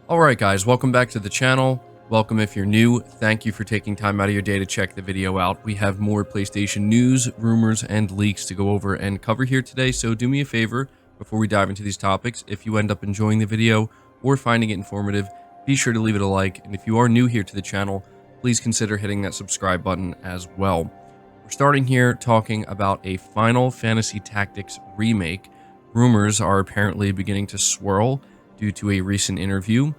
Alright guys, welcome back to the channel. Welcome if you're new. Thank you for taking time out of your day to check the video out. We have more PlayStation news, rumors, and leaks to go over and cover here today, so do me a favor before we dive into these topics. If you end up enjoying the video or finding it informative, be sure to leave it a like, and if you are new here to the channel, please consider hitting that subscribe button as well. We're starting here talking about a Final Fantasy Tactics remake. Rumors are apparently beginning to swirl due to a recent interview.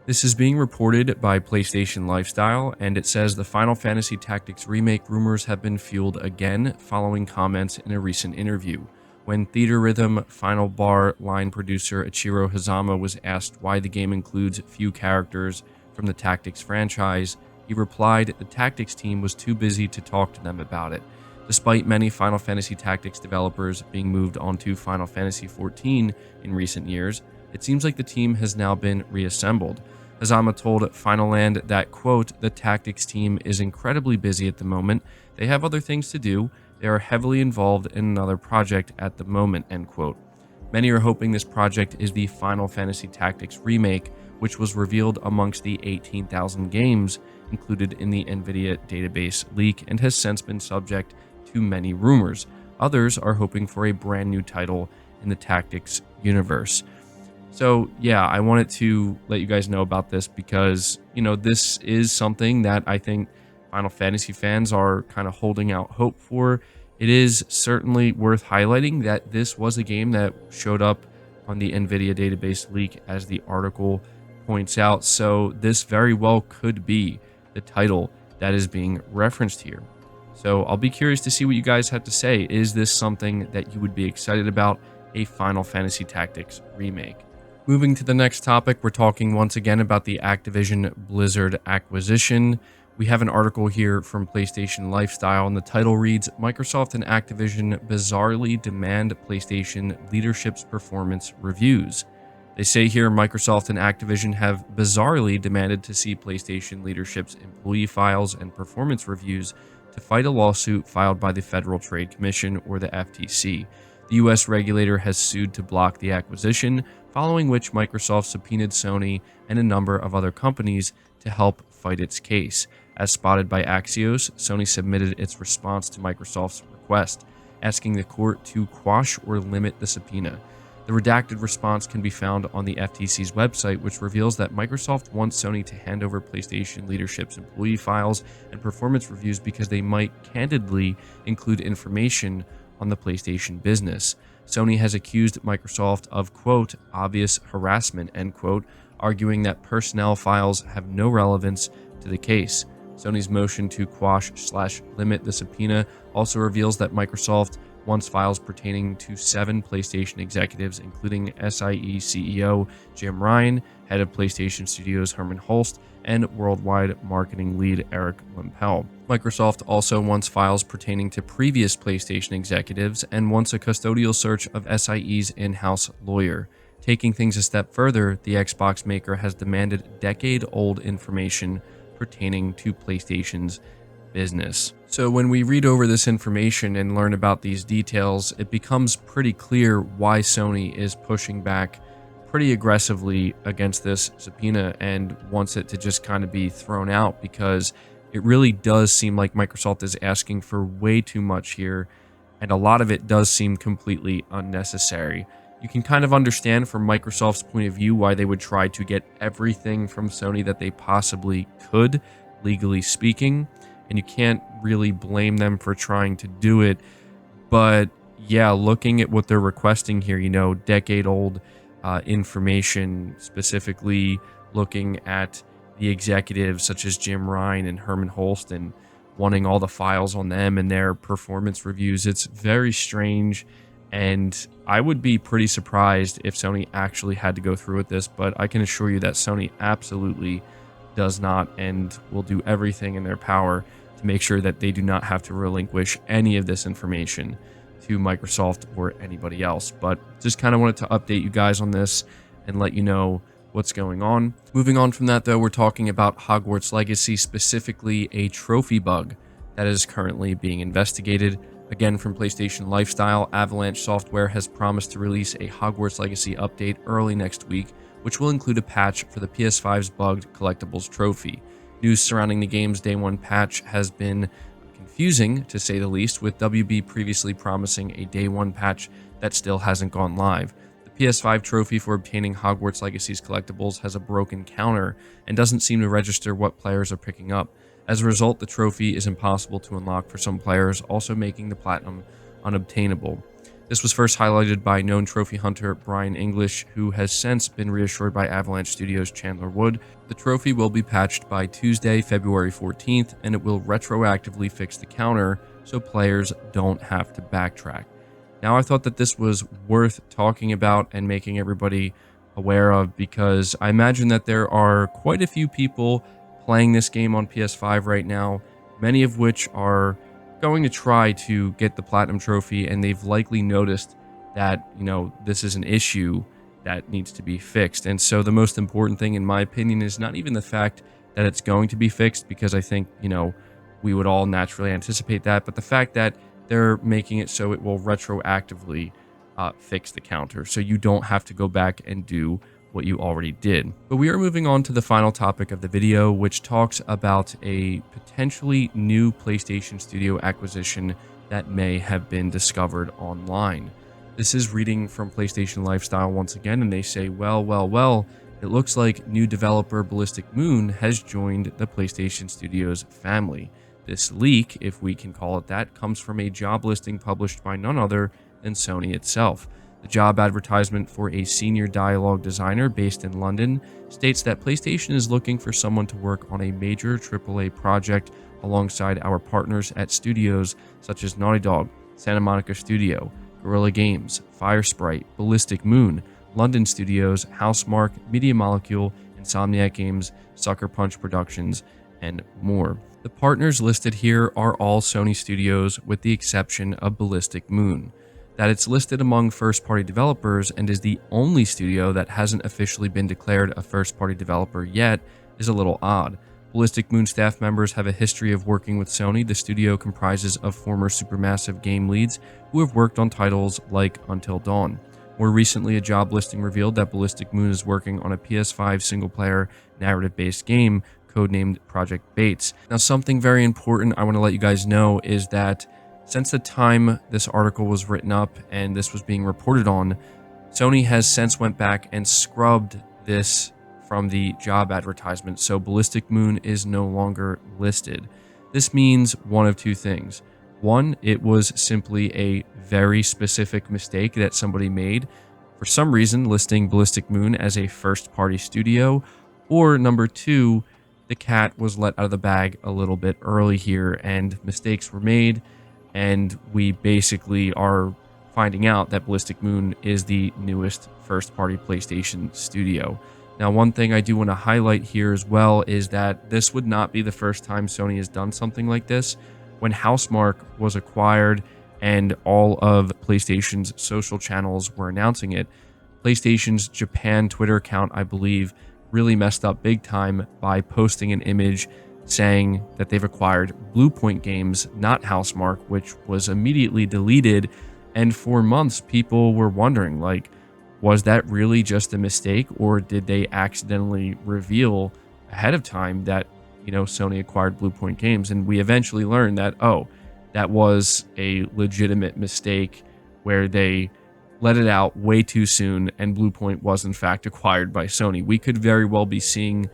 This is being reported by PlayStation Lifestyle, and it says the Final Fantasy Tactics remake rumors have been fueled again following comments in a recent interview. When Theater Rhythm Final Bar line producer Ichiro Hazama was asked why the game includes few characters from the Tactics franchise, he replied the Tactics team was too busy to talk to them about it. Despite many Final Fantasy Tactics developers being moved onto Final Fantasy XIV in recent years, it seems like the team has now been reassembled. Hazama told Finalland that, quote, the Tactics team is incredibly busy at the moment. They have other things to do. They are heavily involved in another project at the moment, end quote. Many are hoping this project is the Final Fantasy Tactics remake, which was revealed amongst the 18,000 games included in the NVIDIA database leak and has since been subject to many rumors. Others are hoping for a brand new title in the Tactics universe. So yeah, I wanted to let you guys know about this because, this is something that I think Final Fantasy fans are kind of holding out hope for. It is certainly worth highlighting that this was a game that showed up on the NVIDIA database leak, as the article points out. So this very well could be the title that is being referenced here. So I'll be curious to see what you guys have to say. Is this something that you would be excited about, a Final Fantasy Tactics remake? Moving to the next topic, we're talking once again about the Activision Blizzard acquisition. We have an article here from PlayStation Lifestyle, and the title reads, Microsoft and Activision bizarrely demand PlayStation leadership's performance reviews. They say here Microsoft and Activision have bizarrely demanded to see PlayStation leadership's employee files and performance reviews to fight a lawsuit filed by the Federal Trade Commission, or the FTC. The U.S. regulator has sued to block the acquisition, following which Microsoft subpoenaed Sony and a number of other companies to help fight its case. As spotted by Accuses, Sony submitted its response to Microsoft's request, asking the court to quash or limit the subpoena. The redacted response can be found on the FTC's website, which reveals that Microsoft wants Sony to hand over PlayStation leadership's employee files and performance reviews because they might candidly include information on the PlayStation business. Sony has accused Microsoft of, quote, obvious harassment, end quote, arguing that personnel files have no relevance to the case. Sony's motion to quash/limit the subpoena also reveals that Microsoft wants files pertaining to 7 PlayStation executives, including SIE CEO Jim Ryan, head of PlayStation Studios Herman Hulst, and worldwide marketing lead Eric Lempel. Microsoft also wants files pertaining to previous PlayStation executives and wants a custodial search of SIE's in-house lawyer. Taking things a step further, the Xbox maker has demanded decade-old information pertaining to PlayStation's business. So when we read over this information and learn about these details, it becomes pretty clear why Sony is pushing back pretty aggressively against this subpoena and wants it to just kind of be thrown out, because it really does seem like Microsoft is asking for way too much here, and a lot of it does seem completely unnecessary. You can kind of understand from Microsoft's point of view why they would try to get everything from Sony that they possibly could, legally speaking, and you can't really blame them for trying to do it. But yeah, looking at what they're requesting here, decade-old information, specifically looking at the executives such as Jim Ryan and Herman Hulst and wanting all the files on them and their performance reviews. It's very strange, and I would be pretty surprised if Sony actually had to go through with this, but I can assure you that Sony absolutely does not, and will do everything in their power to make sure that they do not have to relinquish any of this information to Microsoft or anybody else. But just kind of wanted to update you guys on this and let you know what's going on. Moving on from that, though, we're talking about Hogwarts Legacy, specifically a trophy bug that is currently being investigated. Again, from PlayStation Lifestyle, Avalanche Software has promised to release a Hogwarts Legacy update early next week, which will include a patch for the PS5's bugged collectibles trophy. News surrounding the game's Day 1 patch has been confusing, to say the least, with WB previously promising a Day 1 patch that still hasn't gone live. The PS5 trophy for obtaining Hogwarts Legacy's collectibles has a broken counter and doesn't seem to register what players are picking up. As a result, the trophy is impossible to unlock for some players, also making the platinum unobtainable. This was first highlighted by known trophy hunter Brian English, who has since been reassured by Avalanche Studios' Chandler Wood. The trophy will be patched by Tuesday, February 14th, and it will retroactively fix the counter so players don't have to backtrack. Now, I thought that this was worth talking about and making everybody aware of, because I imagine that there are quite a few people playing this game on PS5 right now, many of which are going to try to get the platinum trophy, and they've likely noticed that, this is an issue that needs to be fixed. And so the most important thing, in my opinion, is not even the fact that it's going to be fixed, because I think, we would all naturally anticipate that, but the fact that they're making it so it will retroactively fix the counter, so you don't have to go back and do what you already did. But we are moving on to the final topic of the video, which talks about a potentially new PlayStation Studio acquisition that may have been discovered online. This is reading from PlayStation Lifestyle once again, and they say, well, it looks like new developer Ballistic Moon has joined the PlayStation Studios family. This leak, if we can call it that, comes from a job listing published by none other than Sony itself. The job advertisement for a senior dialogue designer based in London states that PlayStation is looking for someone to work on a major AAA project alongside our partners at studios such as Naughty Dog, Santa Monica Studio, Guerrilla Games, Firesprite, Ballistic Moon, London Studios, Housemarque, Media Molecule, Insomniac Games, Sucker Punch Productions, and more. The partners listed here are all Sony studios with the exception of Ballistic Moon. That it's listed among first-party developers and is the only studio that hasn't officially been declared a first-party developer yet is a little odd. Ballistic Moon staff members have a history of working with Sony. The studio comprises of former Supermassive game leads who have worked on titles like Until Dawn. More recently, a job listing revealed that Ballistic Moon is working on a PS5 single-player narrative-based game codenamed Project Bates. Now, something very important I want to let you guys know is that since the time this article was written up and this was being reported on, Sony has since went back and scrubbed this from the job advertisement, so Ballistic Moon is no longer listed. This means one of two things. One, it was simply a very specific mistake that somebody made, for some reason listing Ballistic Moon as a first-party studio, or number two, the cat was let out of the bag a little bit early here and mistakes were made, and we basically are finding out that Ballistic Moon is the newest first-party PlayStation studio. Now, one thing I do want to highlight here as well is that this would not be the first time Sony has done something like this. When Housemarque was acquired and all of PlayStation's social channels were announcing it, PlayStation's Japan Twitter account, I believe, really messed up big time by posting an image saying that they've acquired Bluepoint Games, not Housemarque, which was immediately deleted. And for months, people were wondering, was that really just a mistake, or did they accidentally reveal ahead of time that, Sony acquired Bluepoint Games? And we eventually learned that, that was a legitimate mistake where they let it out way too soon, and Bluepoint was in fact acquired by Sony. We could very well be seeing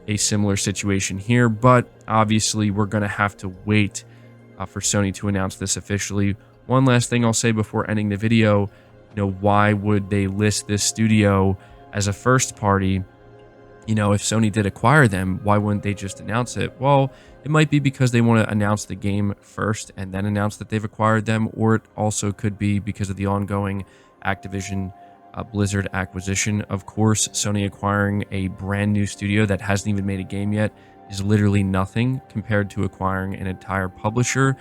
a similar situation here, but obviously we're going to have to wait for Sony to announce this officially. One last thing I'll say before ending the video, why would they list this studio as a first party? If Sony did acquire them, why wouldn't they just announce it? Well, it might be because they want to announce the game first and then announce that they've acquired them, or it also could be because of the ongoing Activision Blizzard acquisition. Of course, Sony acquiring a brand new studio that hasn't even made a game yet is literally nothing compared to acquiring an entire publisher,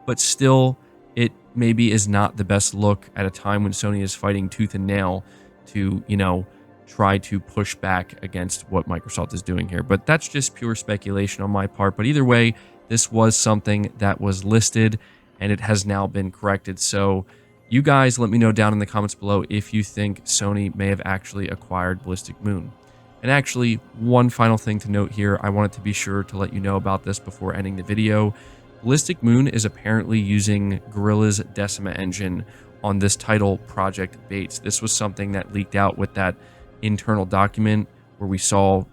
but still, it maybe is not the best look at a time when Sony is fighting tooth and nail to, try to push back against what Microsoft is doing here. But that's just pure speculation on my part. But either way, this was something that was listed and it has now been corrected. So You guys let me know down in the comments below if you think Sony may have actually acquired Ballistic Moon. And actually, one final thing to note here, I wanted to be sure to let you know about this before ending the video. Ballistic Moon is apparently using Guerrilla's Decima engine on this title, Project Bates. This was something that leaked out with that internal document where we saw,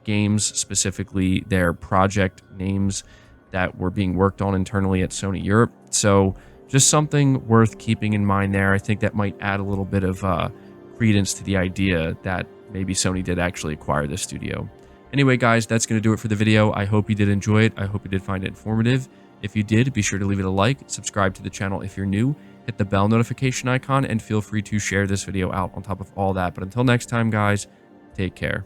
games, specifically their project names that were being worked on internally at Sony Europe. So just something worth keeping in mind there. I think that might add a little bit of credence to the idea that maybe Sony did actually acquire this studio. Anyway, guys, that's going to do it for the video. I hope you did enjoy it. I hope you did find it informative. If you did, be sure to leave it a like, subscribe to the channel if you're new, hit the bell notification icon, and feel free to share this video out on top of all that. But until next time, guys, take care.